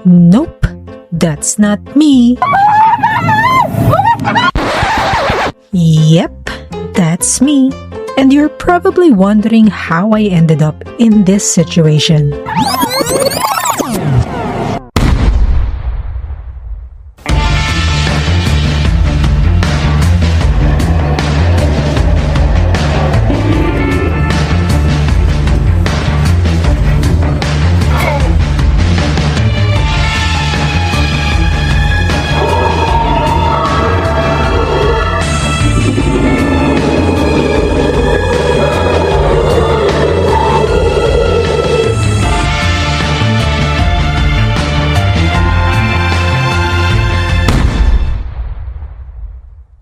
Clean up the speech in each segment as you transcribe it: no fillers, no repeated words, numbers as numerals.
Nope, that's not me. Yep, that's me. And you're probably wondering how I ended up in this situation.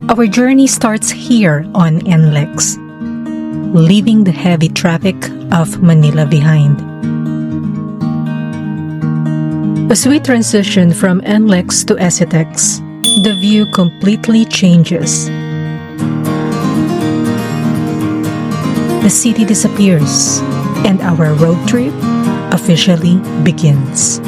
Our journey starts here on NLEX, leaving the heavy traffic of Manila behind. As we transition from NLEX to ECETEX, the view completely changes. The city disappears, and our road trip officially begins.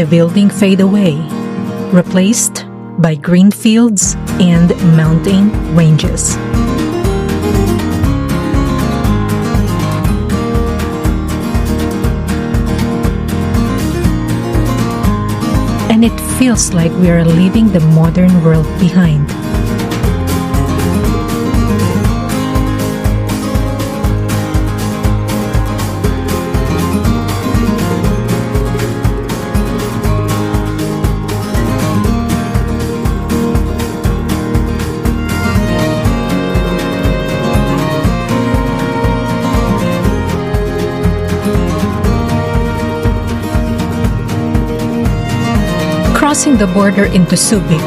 The building fade away, replaced by green fields and mountain ranges. And it feels like we are leaving the modern world behind. Crossing the border into Subic,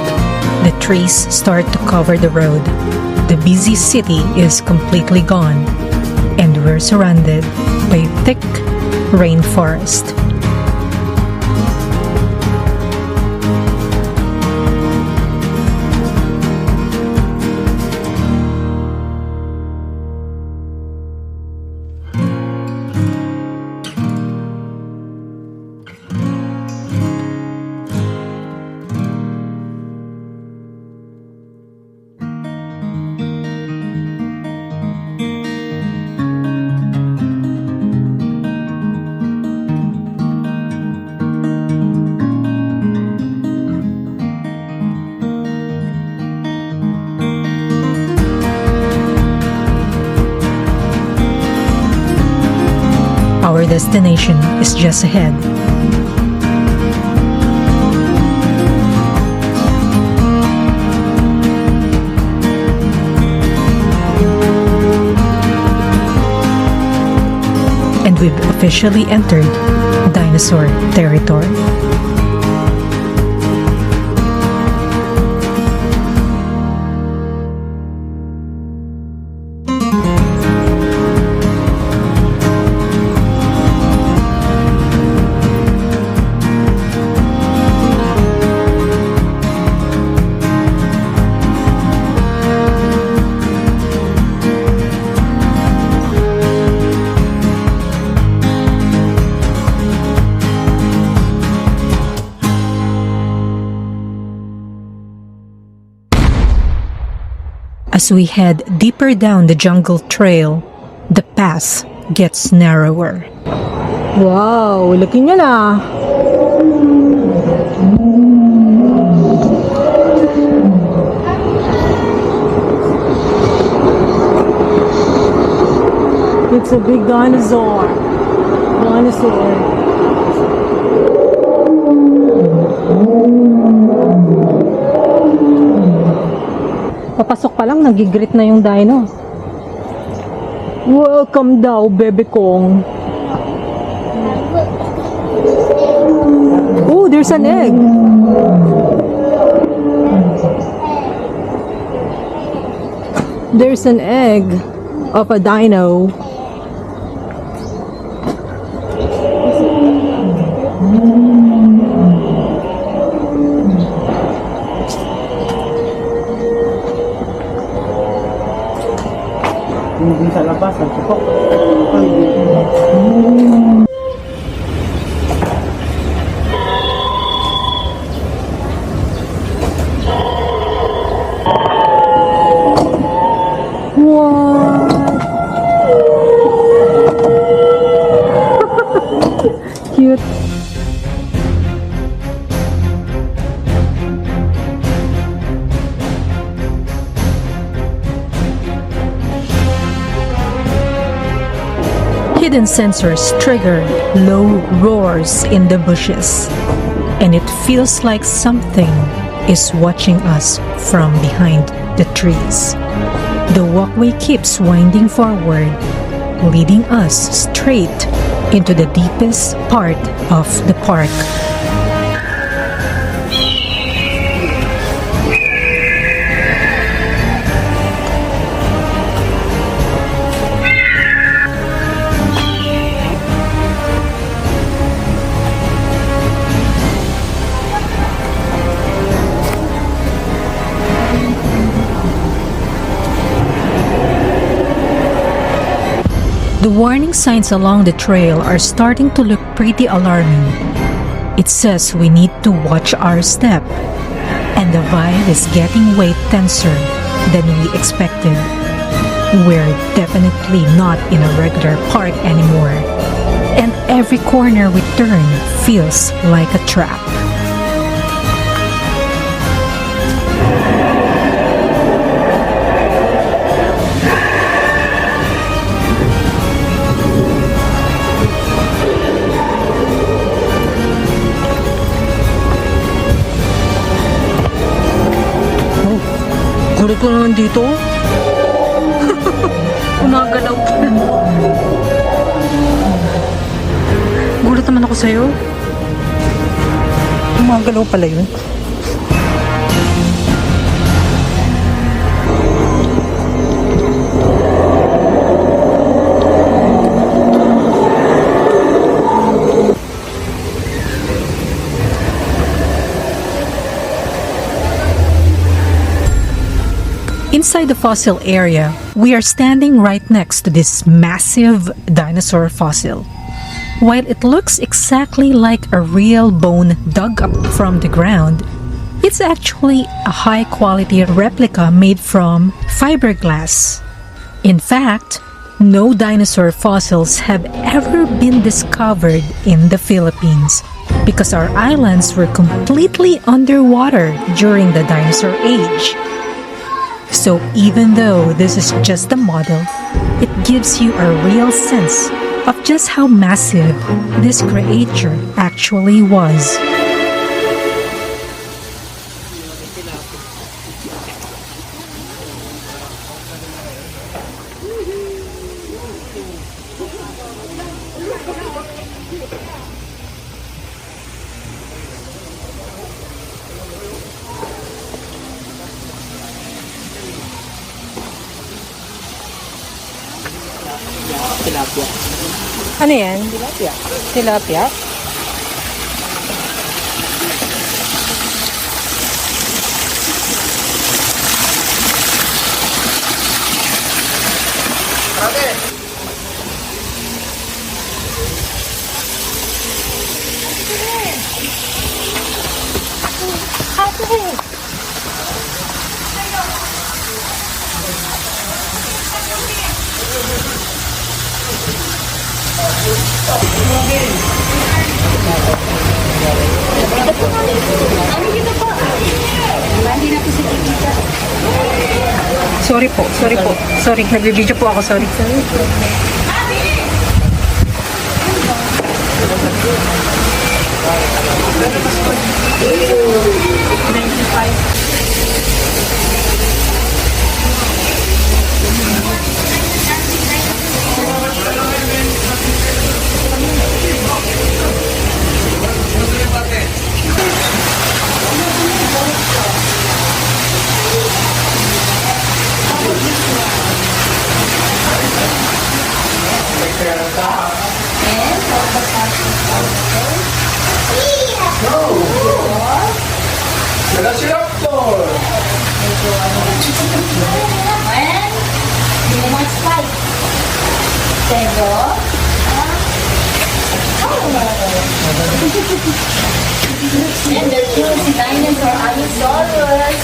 the trees start to cover the road. The busy city is completely gone, and we're surrounded by thick rainforest. Our destination is just ahead. And we've officially entered dinosaur territory. As we head deeper down the jungle trail, the path gets narrower. Wow, laki niya na. It's a big dinosaur. Papasok pa lang, nagigrit na yung dino. Welcome daw, bebe kong. Oh, there's an egg. There's an egg of a dino. Labasan po. Cute. Hidden sensors trigger low roars in the bushes, and it feels like something is watching us from behind the trees. The walkway keeps winding forward, leading us straight into the deepest part of the park. The warning signs along the trail are starting to look pretty alarming. It says we need to watch our step, and the vibe is getting way tenser than we expected. We're definitely not in a regular park anymore, and every corner we turn feels like a trap. Gulat ko naman dito. Umagalaw. Gulat naman ako sa'yo. Umagalaw pala yun. Inside the fossil area, we are standing right next to this massive dinosaur fossil. While it looks exactly like a real bone dug up from the ground, it's actually a high-quality replica made from fiberglass. In fact, no dinosaur fossils have ever been discovered in the Philippines because our islands were completely underwater during the dinosaur age. So even though this is just a model, it gives you a real sense of just how massive this creature actually was. Tilapia. Ano yan? Tilapia. Tilapia? Sorry po. Sorry, nag-video po ako. Sorry. Velociraptor! And you must fight. And the two dinosaur Allosaurus.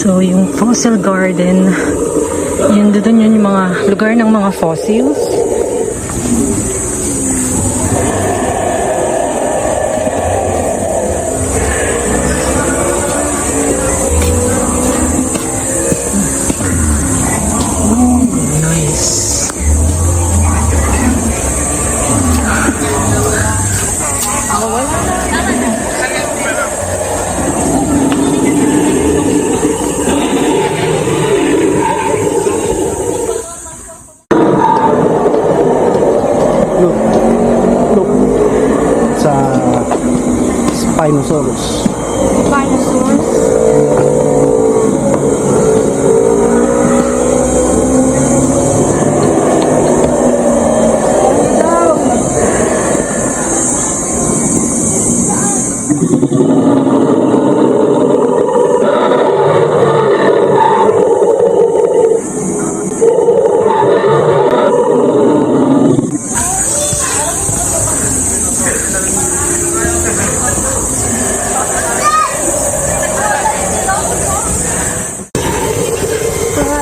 So, yung fossil garden, yun doon yun yung mga lugar ng mga fossils. Oh, nice. Look sa Spinosaurus.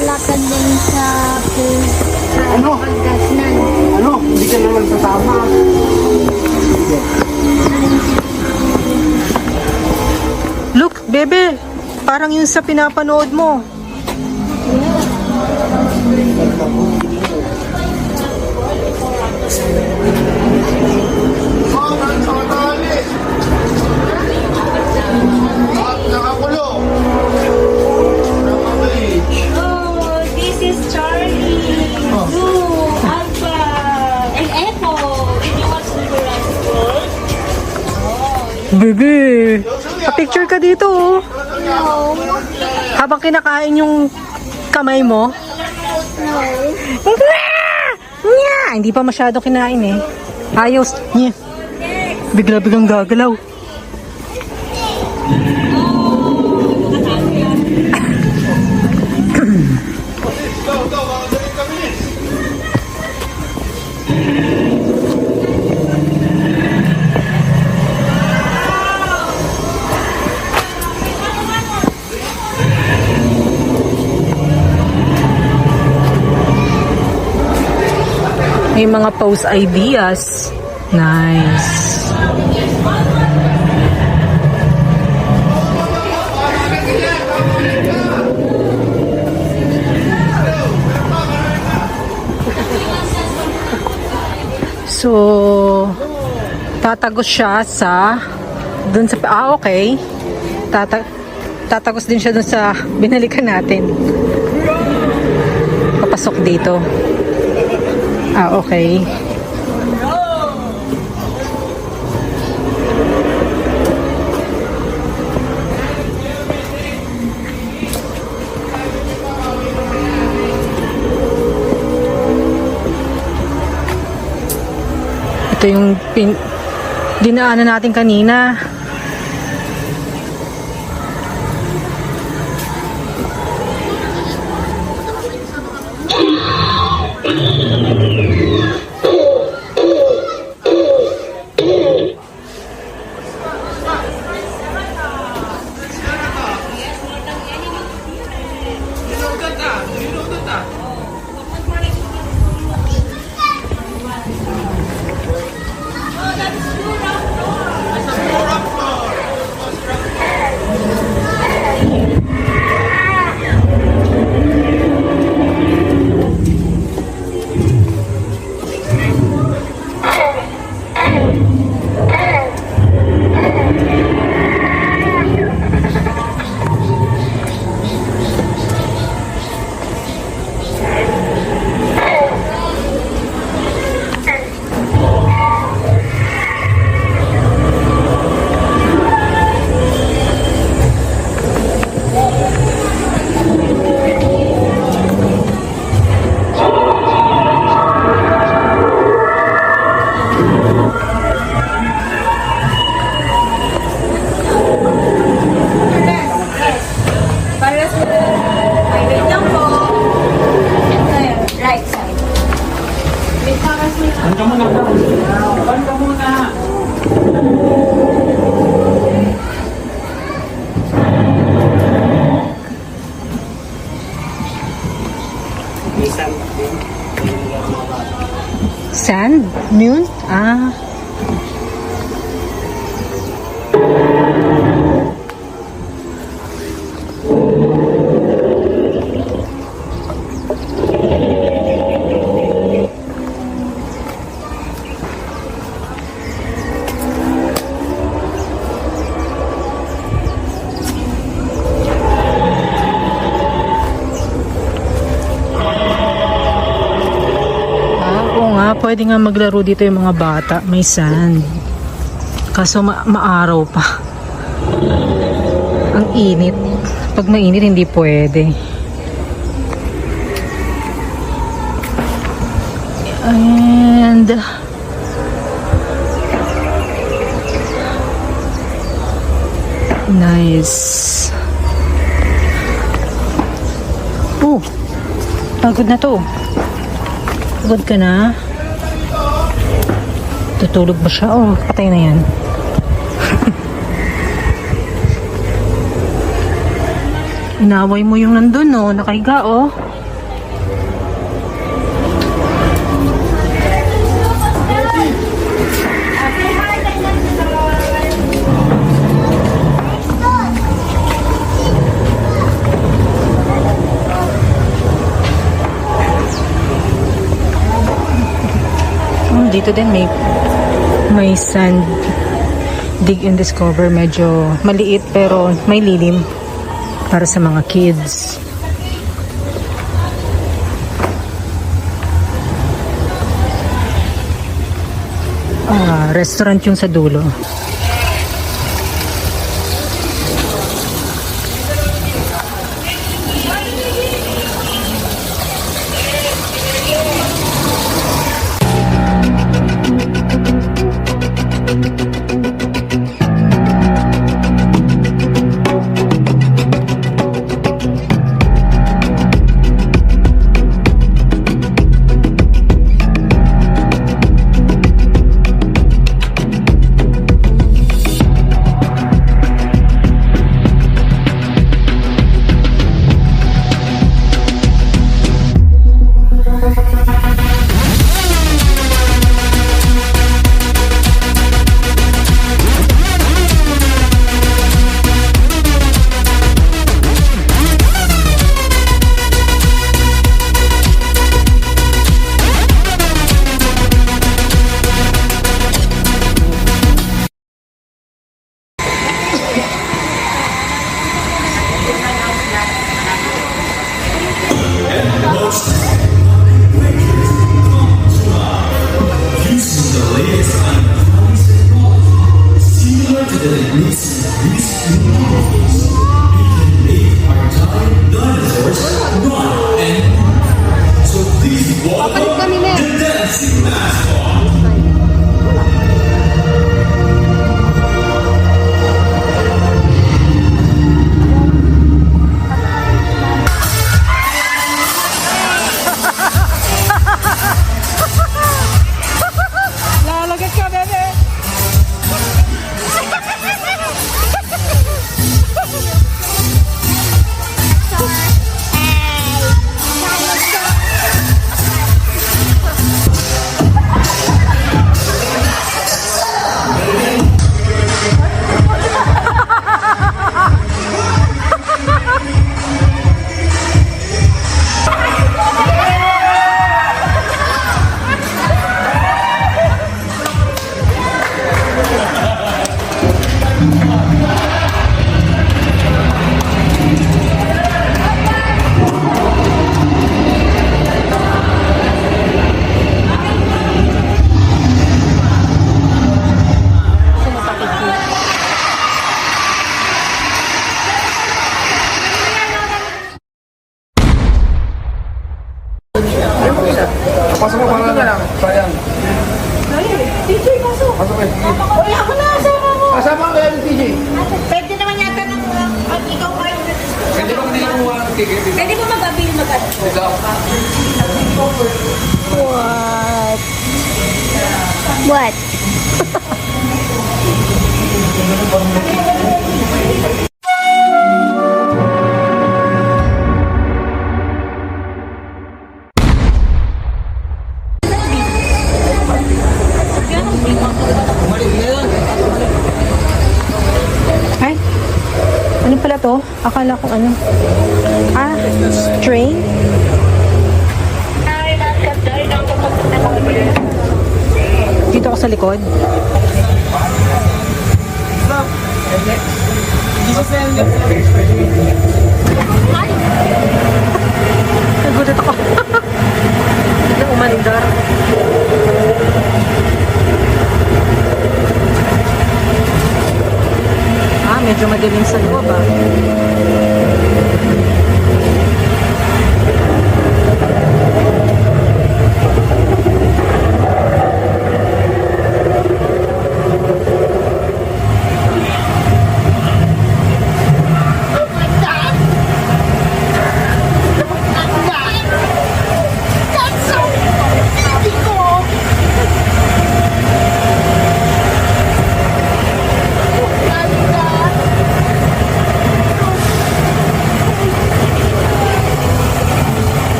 Lakad din sa Ano? pagkasnan. Ano? Hindi ka naman sasama. Look, bebe, parang yung sa pinapanood mo. Nakakulong. Oh, this is Charlie, Blue, Alpha, and Echo. Did you watch the Jurassic World? Bebe, pa-picture ka dito oh. No. Habang kinakain yung kamay mo. No. Nya! Hindi pa masyado kinain eh. Ayos. Nya. Bigla-biglang gagalaw. May mga pose ideas. Nice. So, tatagos siya sa dun sa okay. Tatagos din siya dun sa binalikan natin. Papasok dito. Okay. Ito yung dinaanan natin kanina. Sand? Yun? Ah. Oo nga, pwede nga maglaro dito yung mga bata. May sand. Kaso maaraw pa. Ang init. Pag mainit, hindi pwede. And nice. Oh, pagod na to. Pagod ka na? Tutulog ba siya? Oh, patay na yan. Inaway mo yung nandun, no? Nakahiga, oh. Dito din may sand dig and discover, medyo maliit pero may lilim para sa mga kids. Restaurant yung sa dulo. Pasok mo para lang. Sayang. TJ, pasok. Pasok mo. Uy, ako na, asama mo. Kasama ko yan, TJ. Pwede naman yata ng pag ikaw kayo. Pwede ba kanila kumuha ng ticket? Pwede mo mag-abil mag-abil. Ikaw? What? Akala ko ano? Ah, train? Dito ako sa likod. Nagulat ako. Biglang umandar. Medyo madilim sa loob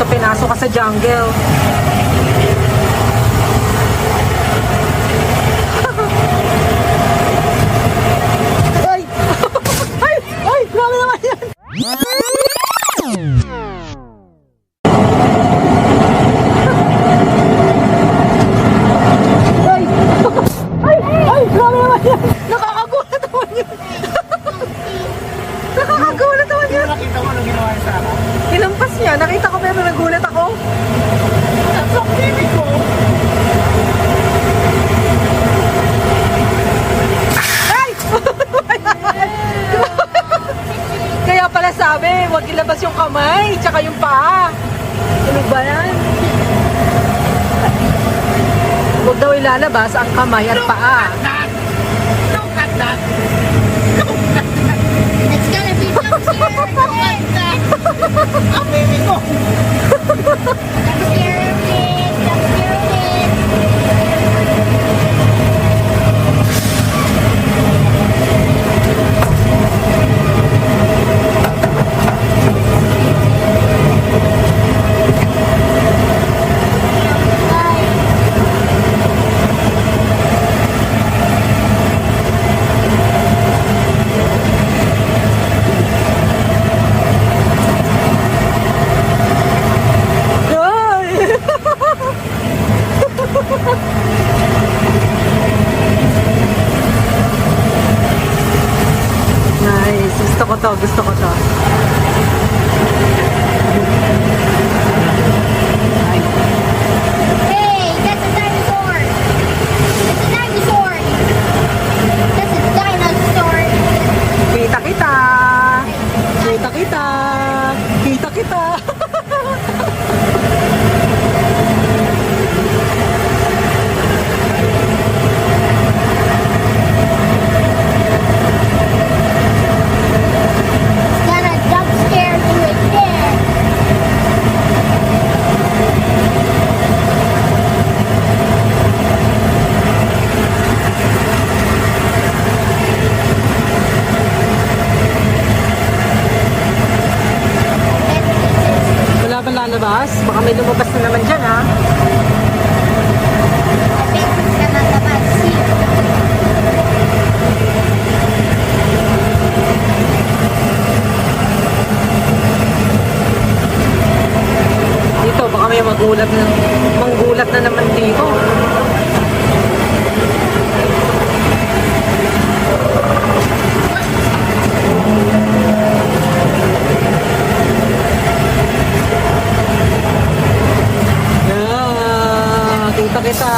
Pinasok ka sa jungle. Ay! Ay! Ay! Grabe naman yan! Ay! Ay! Ay! Grabe naman yan! Nakakagulat naman yan! Nakakagulat naman yan! Nakita mo ano ginawa niya sa akin? Hinampas niya. Nakita ko pero nagulat ako. Sa baby ko. Ay! Kaya pala sabi, huwag ilabas yung kamay, tsaka yung paa. Ano ba yan? Huwag daw ilalabas ang kamay at paa. Look at that. It's gonna be so scary. Like that. Ang baby ko. I'm scared of it. I'm scared of it. Nice. Gusto ko to. Gusto ko to. Hey, that's a dinosaur. That's a dinosaur. That's a dinosaur. Kita kita. Kita kita. Kita kita. Got a jump scare to it there. Wala ba lalabas? Baka may lumabas na naman dyan, ha? I think it's gonna labas here. Dito, baka may manggulat na naman dito. Yeah, kita kita.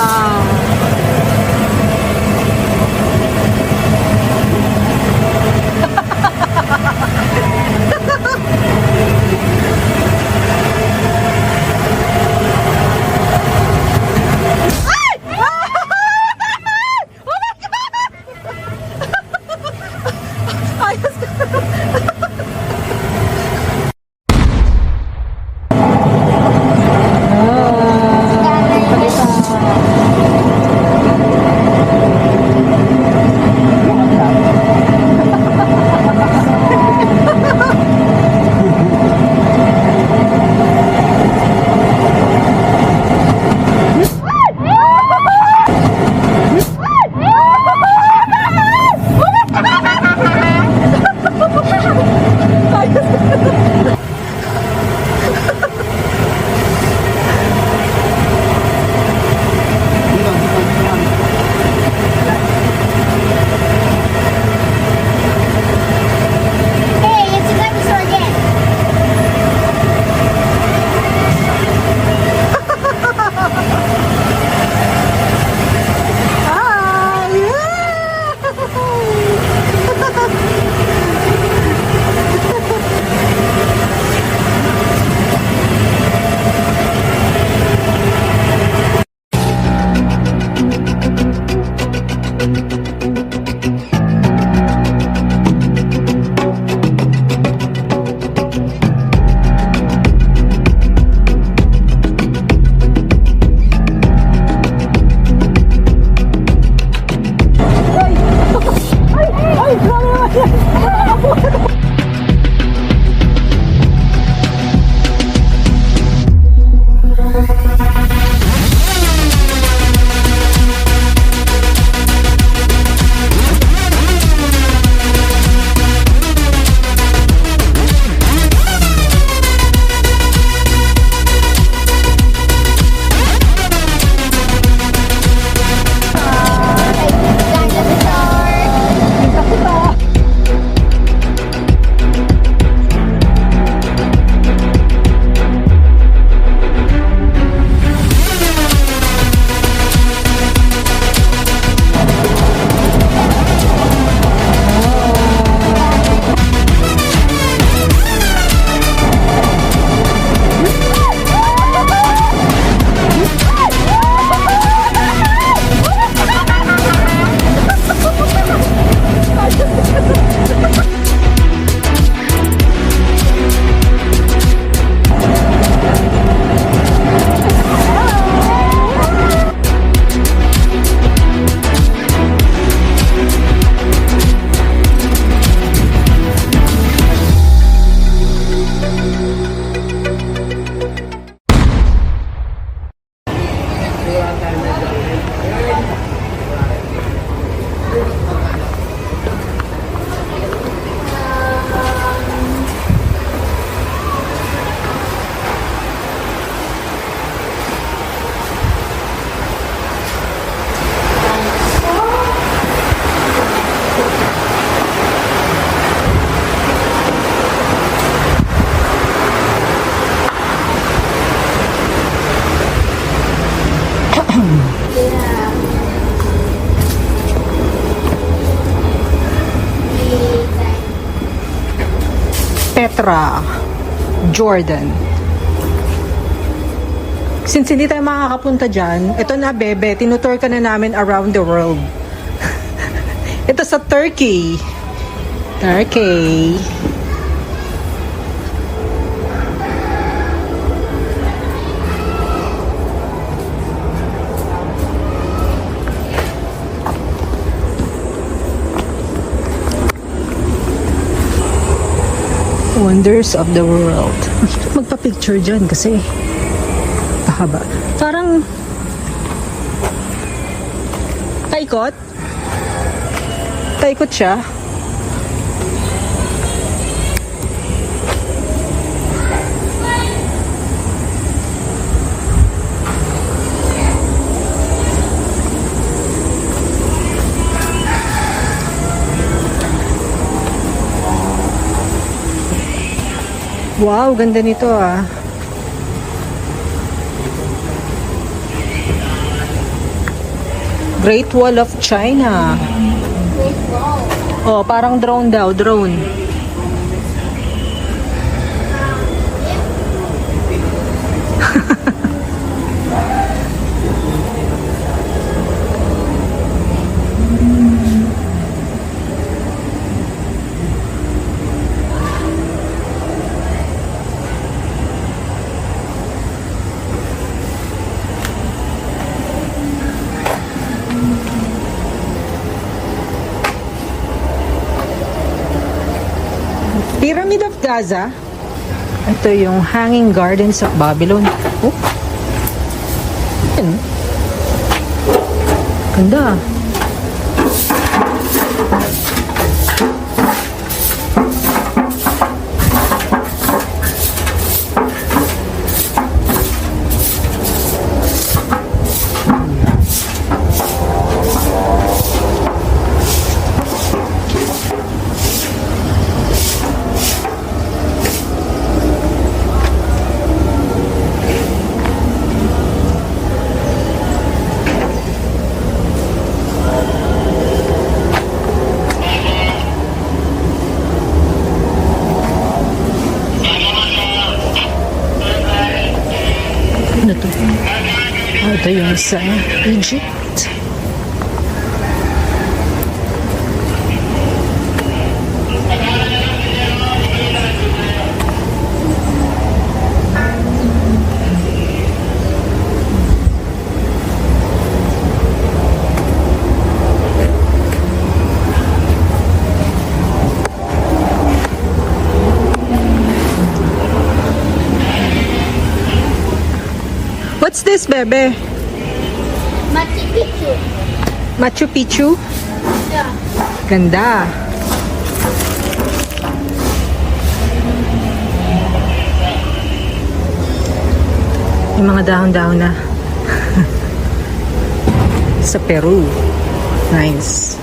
Petra, Jordan. Since hindi tayo makakapunta dyan, ito na bebe, tinutour ka na namin around the world. Ito sa Turkey. Turkey. Wonders of the world. Magpa-picture dyan kasi pahaba. Parang paikot. Paikot siya. Wow, ganda nito ah. Great Wall of China. Oh, parang drone daw, drone. Pyramid of Gaza. Ito yung Hanging Gardens of Babylon. Oh. Yan. Ganda. Ano to? Ah, ito yung sa Egypt. What's this, bebe? Machu Picchu. Machu Picchu? Yeah. Ganda. Yung mga dahon-dahon na. Sa Peru. Nice.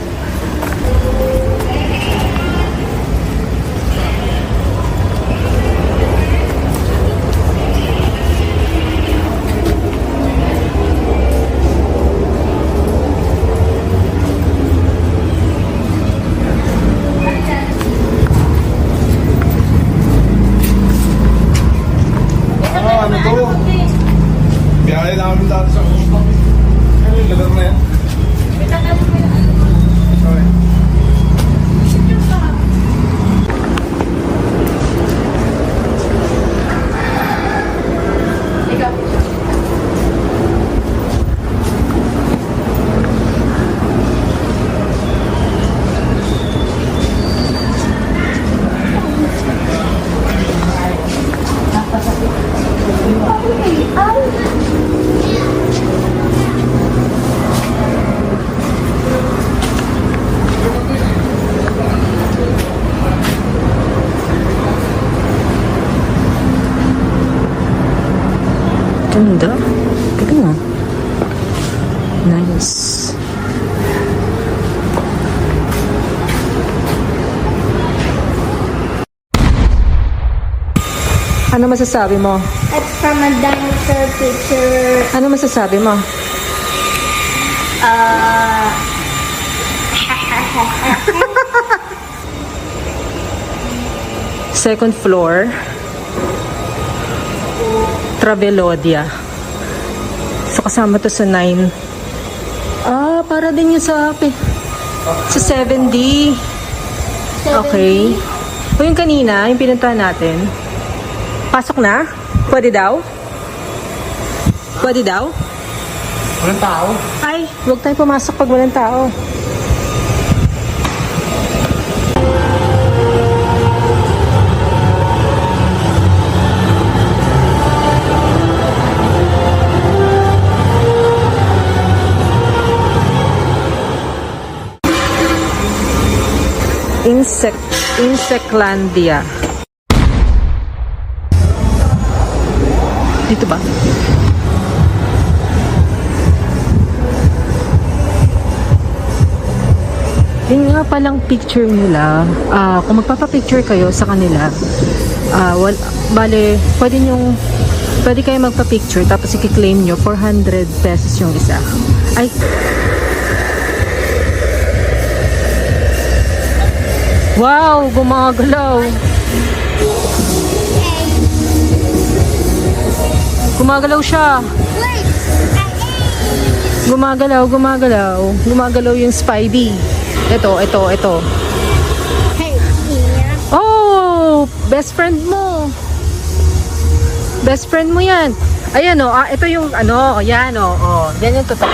Ano to? Biyahe namin dati sa Usbang. Ano yung lugar na yan? Sorry. Ganda. Ganda mo. Nice. Ano masasabi mo? It's from a dinosaur picture. Ano masasabi mo? Second floor. Travelodia. So, kasama to sa 9. Ah, para din yun sa 7D. Okay. O yung kanina, yung pinuntahan natin. Pasok na? Pwede daw? Pwede daw? Walang tao. Ay, huwag tayo pumasok pag walang tao. Insectlandia. Dito ba? Yun nga palang picture nila. Kung magpapapicture kayo sa kanila, pwede kayo magpa-picture tapos i-claim nyo 400 pesos yung isa. Ay, wow, gumagalaw. Gumagalaw siya. Gumagalaw yung Spidey. Ito. Oh, best friend mo. Best friend mo yan. Ayan o, ito yung yan o. Yan yung totoo.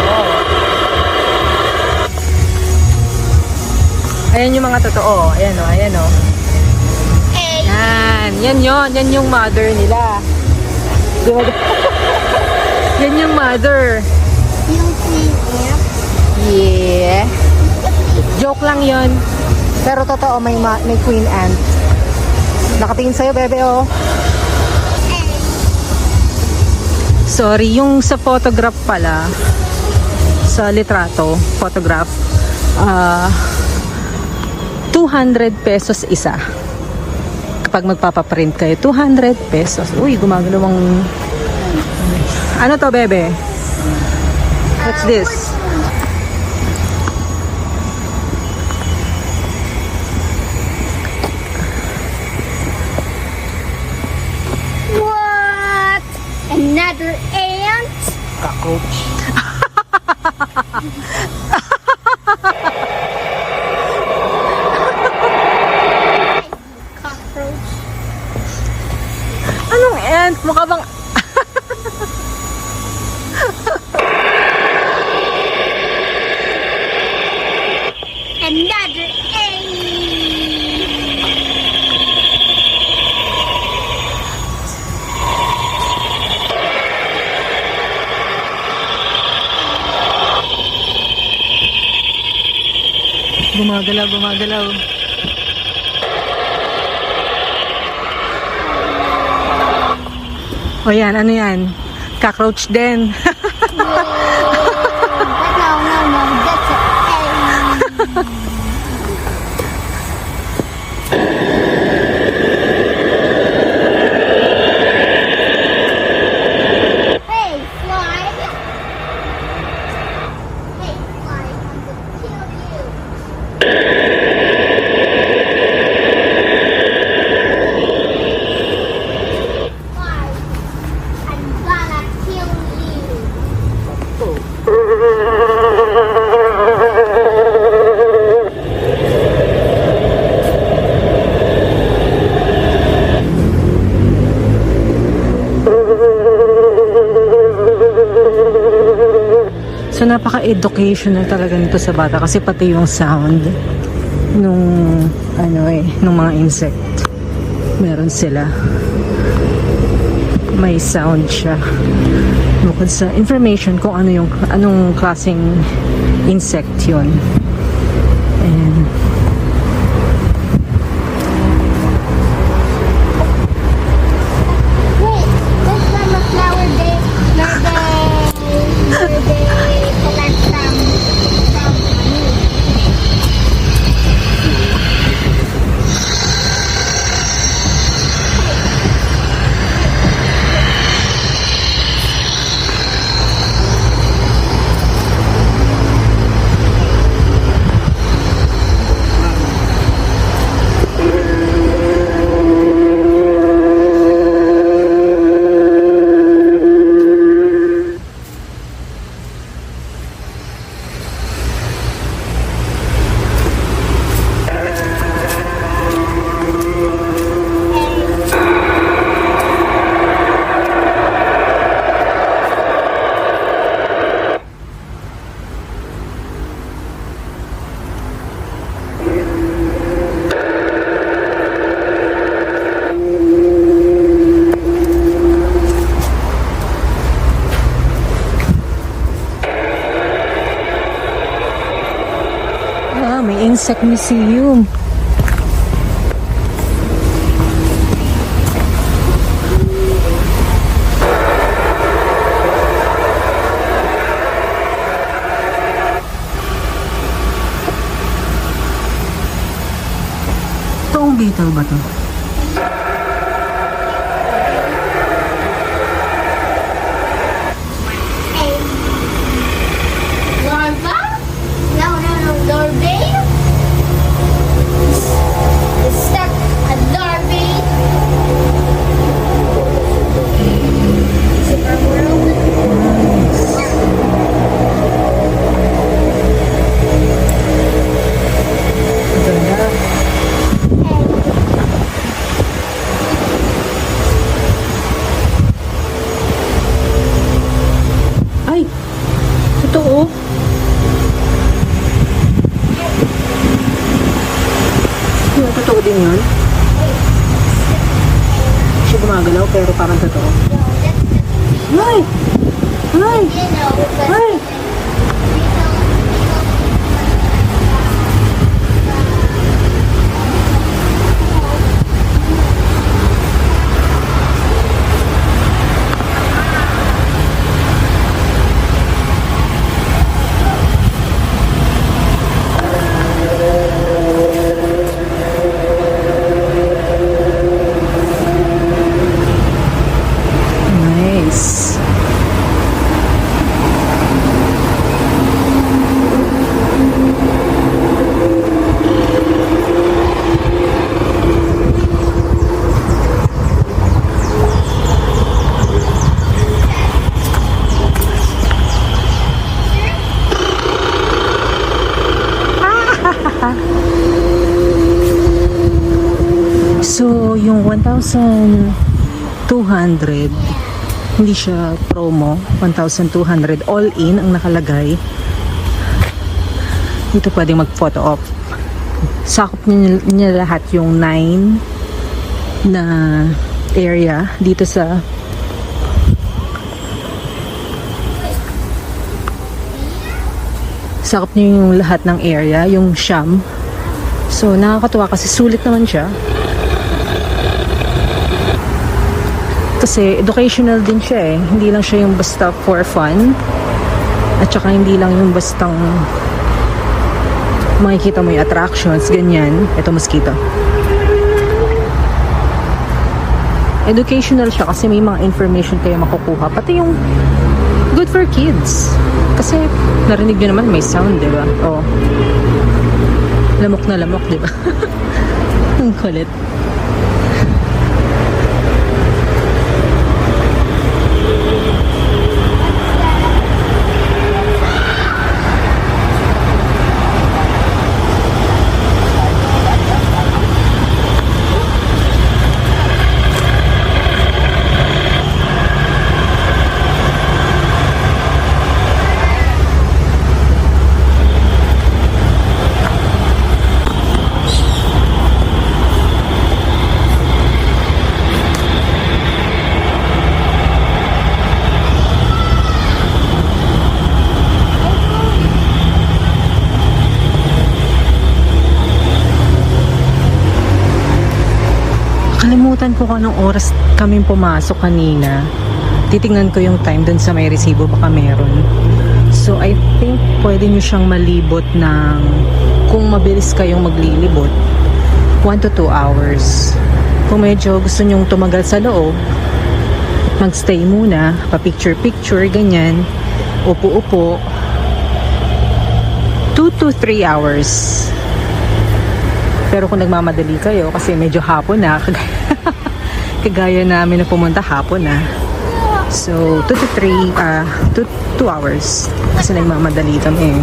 Ayan yung mga totoo. Ayan o. Yan yung mother nila. Yan yung mother. Yeah. Joke lang yon. Pero totoo, may Queen Ant. Nakatingin sa'yo, bebe, oh. Sorry, yung sa photograph pala, sa litrato, photograph, 200 pesos isa. Kapag magpapaprint kayo, 200 pesos. Uy, gumagalaw ang... Ano to, bebe? What's this? What? Another ant? Cockroach. Cockroach. Anong ant? Mukha bang... Another ant. Gumagalaw. O yan, ano yan? Cockroach din. No, that's an ant. Hey, fly. Hey, fly, I'm gonna kill you. Fly, I'm gonna kill you. So, napaka-educational talaga nito sa bata kasi pati yung sound nung mga insect. Meron sila. May sound siya. Bukod sa information kung anong klaseng insect yun. And Wait, this one a flower day where they collect from honey. Insect Museum. Toong beetle ba to? Larva? No, larvae? Is that a larvae? Super world? Ay, totoo. Yung totoo din yun. Siya gumagalaw pero parang totoo. Ay! Ay! You know, but Ay! Nice. So, yung 1,200, hindi siya promo, 1,200 all in ang nakalagay. Dito pwede mag-photo op. Sakop niya lahat yung 9 na area dito sa sakop niya yung lahat ng area, yung Siam. So, nakakatuwa kasi sulit naman siya. Kasi educational din siya eh. Hindi lang siya yung basta for fun. At saka hindi lang yung bastang makikita mo yung attractions, ganyan. Ito, mosquito. Educational siya kasi may mga information kayo makukuha. Pati yung good for kids. Kasi narinig nyo naman may sound, di ba? Oh. Lamok na lamok, di ba? Ang kulit. Kalimutan ko kung anong oras kami pumasok kanina. Titingnan ko yung time dun sa may resibo, baka meron. So, I think pwede nyo siyang malibot ng, kung mabilis kayong maglilibot, 1 to 2 hours. Kung medyo gusto nyong tumagal sa loob, magstay muna, pa-picture-picture, ganyan, upo-upo, 2 to 3 hours. Pero kung nagmamadali kayo, kasi medyo hapon na, kagaya namin na pumunta hapon na. So, 2 to 3, 2 hours. Kasi nagmamadali kami.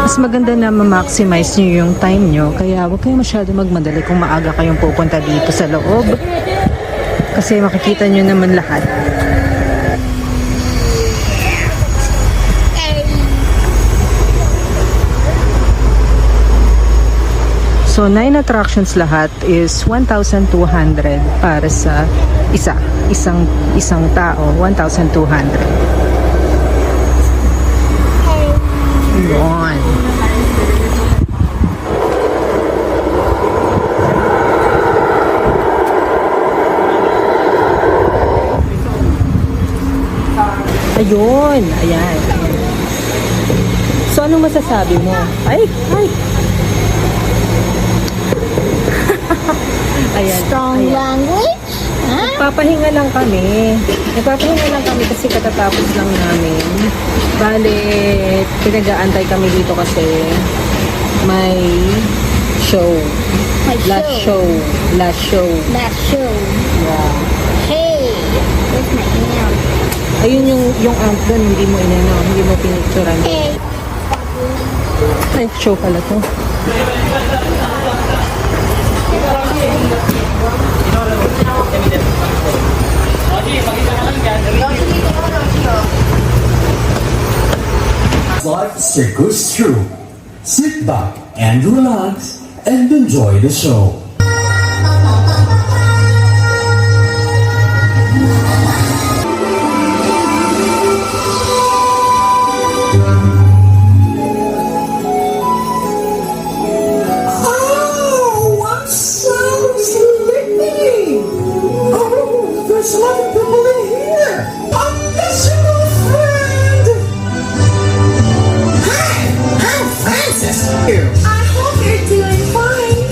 Mas maganda na ma-maximize nyo yung time nyo. Kaya huwag kayo masyado magmadali kung maaga kayong pupunta dito sa loob. Kasi makikita nyo naman lahat. So, 9 attractions lahat is 1,200 para sa isang tao, 1,200. Yun. Ayun, ayan. So, anong masasabi mo? Ay! Ayan. Strong ayan. language? Huh? Nagpapahinga lang kami. Kasi katatapos lang namin. Bale, pinag-aantay kami dito kasi may show. My Last show. Last show. Yeah. Hey, where's my aunt? Ayun yung aunt doon, hindi mo pinicturan. Hey. Ay, show pala to. Life circles through. Sit back and relax and enjoy the show. Oh, I'm so sleepy. Oh, there's a lot of people in here. I miss you, my friend. Hi, Francis. I hope you're doing fine.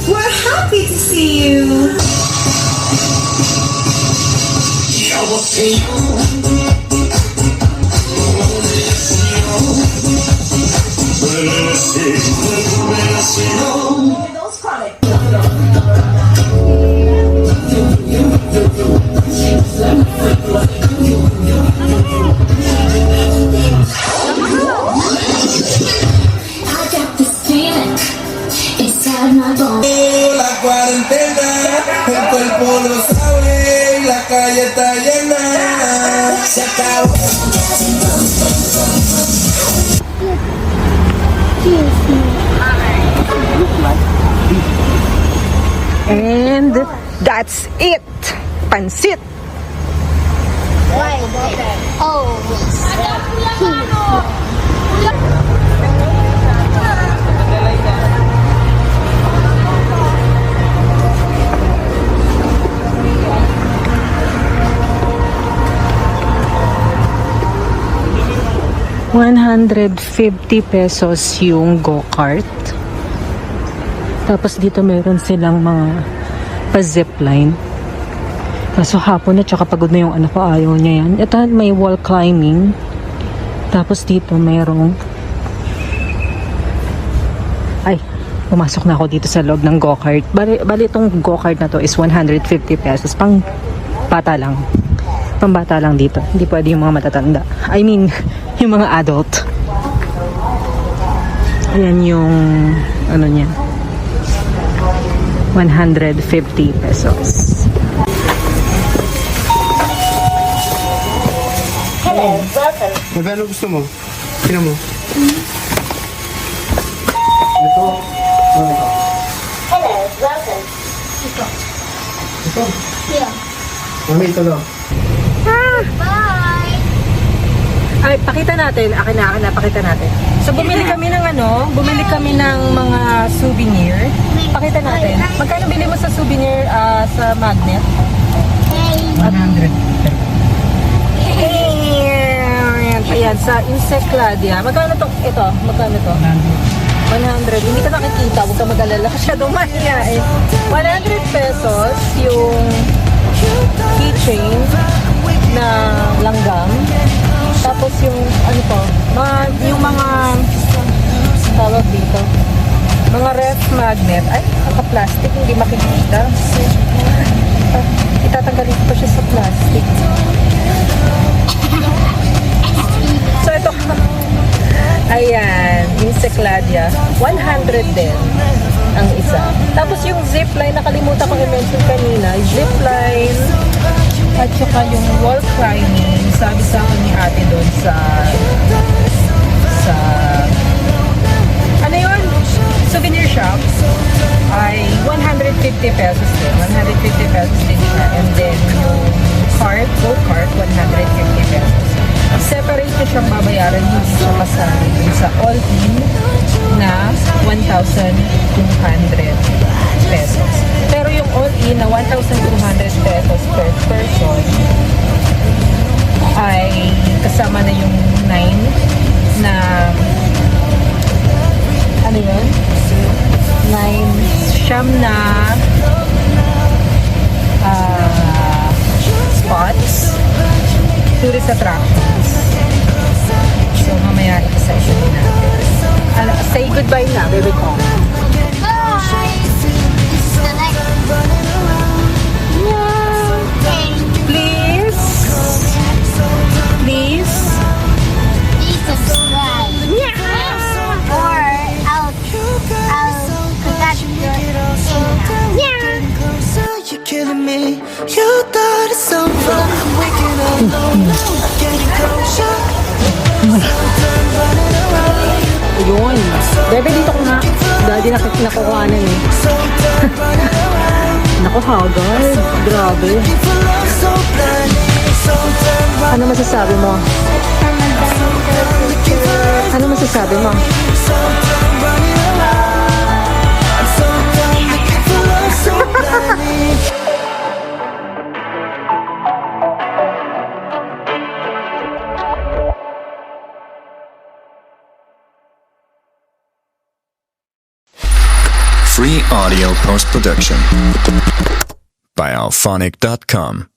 We're happy to see you. I got this feeling inside my bones. La cuarentena, el cuerpo lo sabe, la calle está llena, se acabó. And that's it! Pansit! Oh, ₱150 yung go-kart. Tapos dito meron silang mga pa-zipline. Kaso hapon na tsaka pagod na yung anak ko, ayaw niya yan. Ito may wall climbing. Tapos dito merong pumasok na ako dito sa loob ng go-kart. Bali itong go-kart na to is ₱150. Pang bata lang. Pang bata lang dito. Hindi pwede yung mga matatanda. I mean, yung mga adult. Ayan yung ano niya. ₱150. hello, welcome. Magkano gusto mo? Sino mo? Hello, welcome. Yeah. Mami, ito lang. Bye. Ay, pakita natin. Akin na, pakita natin. So, bumili kami ng mga souvenir. Pakita natin. Magkano bili mo sa souvenir sa magnet? Ayan, sa Encyclopedia. Magkano to? Ito, magkano to? 100. Hindi ka nakikita, huwag ka mag-alala. Masyadong mahiyain. ₱100 yung keychain na langgam. Tapos yung, ano to, yung mga tawag dito. Mga ref magnet. Ay, naka-plastic, hindi makikita. Itatanggalin ko pa siya sa plastic. So, ito. Ayan, Encyclopedia. 100 din ang isa. Tapos yung zipline, nakalimutan ko i-mention kanina. Zipline at saka yung wall climbing. Sabi sa akin ni ate doon sa ano yun? souvenir shop ay 150 pesos din. 150 pesos din siya. And then yung cart, go-kart, 150 pesos. Separate na siyang babayaran, hindi siya kasali dun sa all-in na 1,200 pesos. Pero yung all-in na 1,200 pesos per person ay kasama na yung 9 na ano yun? 9 siyam na spots, tourist attractions. So mamaya isa-isa din natin. Say goodbye na, baby ko. Please. Please. You're killing me. You thought it's over. Waking up lonely, getting closer. Yun. Bebe, dito ko nga. Daddy nakukuhanan eh. Naku, Haggard. Grabe. Ano masasabi mo? Ano masasabi mo? Free audio post-production by alphonic.com.